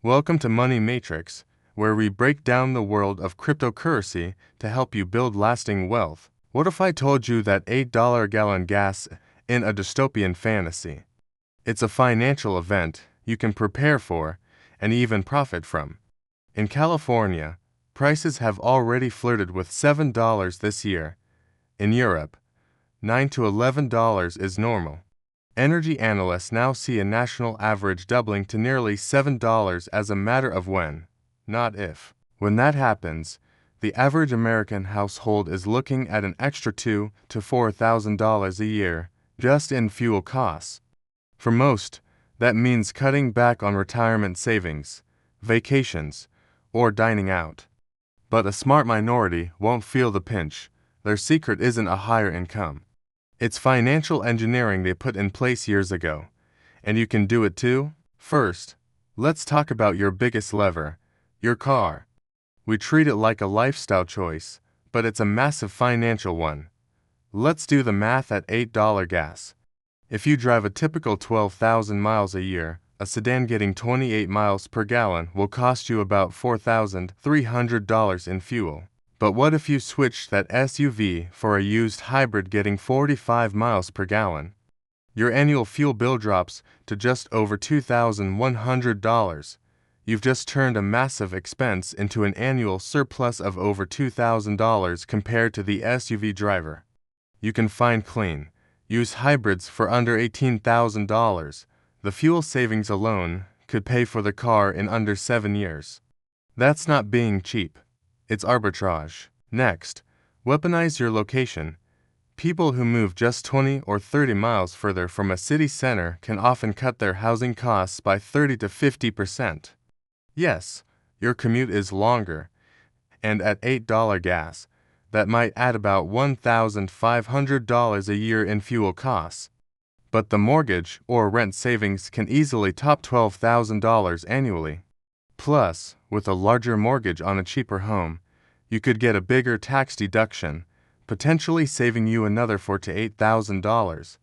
Welcome to Money Matrix, where we break down the world of cryptocurrency to help you build lasting wealth. What if I told you that $8 a gallon gas in a dystopian fantasy? It's a financial event you can prepare for and even profit from. In California, prices have already flirted with $7 this year. In Europe, $9 to $11 is normal. Energy analysts now see a national average doubling to nearly $7 as a matter of when, not if. When that happens, the average American household is looking at an extra $2,000 to $4,000 a year just in fuel costs. For most, that means cutting back on retirement savings, vacations, or dining out. But a smart minority won't feel the pinch. Their secret isn't a higher income. It's financial engineering they put in place years ago, and you can do it too. First, let's talk about your biggest lever, your car. We treat it like a lifestyle choice, but it's a massive financial one. Let's do the math at $8 gas. If you drive a typical 12,000 miles a year, a sedan getting 28 miles per gallon will cost you about $4,300 in fuel. But what if you switched that SUV for a used hybrid getting 45 miles per gallon? Your annual fuel bill drops to just over $2,100. You've just turned a massive expense into an annual surplus of over $2,000 compared to the SUV driver. You can find clean, used hybrids for under $18,000. The fuel savings alone could pay for the car in under 7 years. That's not being cheap. It's arbitrage. Next, weaponize your location. People who move just 20 or 30 miles further from a city center can often cut their housing costs by 30 to 50%. Yes, your commute is longer, and at $8 gas, that might add about $1,500 a year in fuel costs. But the mortgage or rent savings can easily top $12,000 annually. Plus, with a larger mortgage on a cheaper home, you could get a bigger tax deduction, potentially saving you another $4,000 to $8,000.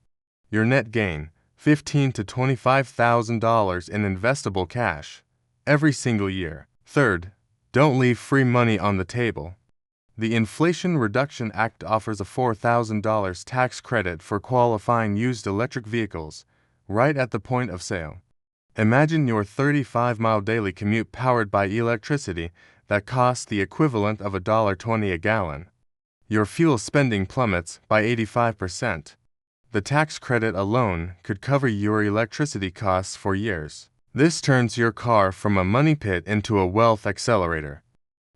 Your net gain, $15,000 to $25,000 in investable cash every single year. Third, don't leave free money on the table. The Inflation Reduction Act offers a $4,000 tax credit for qualifying used electric vehicles, right at the point of sale. Imagine your 35-mile daily commute powered by electricity that costs the equivalent of $1.20 a gallon. Your fuel spending plummets by 85%. The tax credit alone could cover your electricity costs for years. This turns your car from a money pit into a wealth accelerator.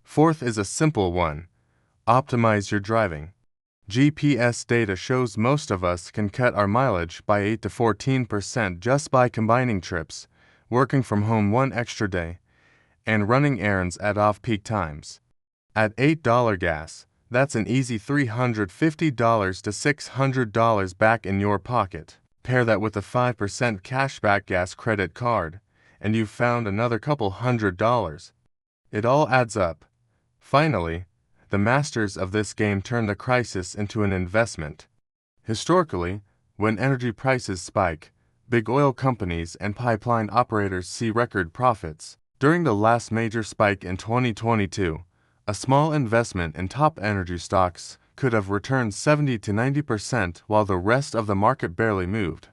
Fourth is a simple one. Optimize your driving. GPS data shows most of us can cut our mileage by 8 to 14% just by combining trips, working from home one extra day, and running errands at off-peak times. At $8 gas, that's an easy $350 to $600 back in your pocket. Pair that with a 5% cashback gas credit card, and you've found another couple $100. It all adds up. Finally, the masters of this game turn the crisis into an investment. Historically, when energy prices spike, big oil companies and pipeline operators see record profits. During the last major spike in 2022, a small investment in top energy stocks could have returned 70 to 90% while the rest of the market barely moved.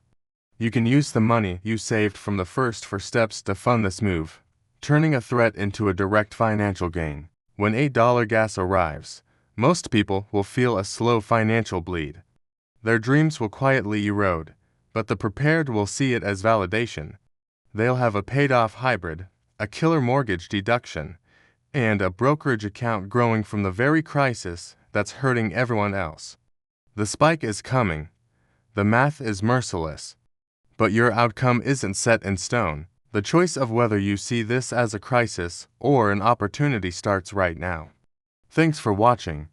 You can use the money you saved from the first 4 steps to fund this move, turning a threat into a direct financial gain. When $8 gas arrives, most people will feel a slow financial bleed. Their dreams will quietly erode, but the prepared will see it as validation. They'll have a paid-off hybrid, a killer mortgage deduction, and a brokerage account growing from the very crisis that's hurting everyone else. The spike is coming. The math is merciless. But your outcome isn't set in stone. The choice of whether you see this as a crisis or an opportunity starts right now. Thanks for watching,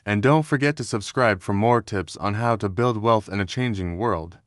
and don't forget to subscribe for more tips on how to build wealth in a changing world.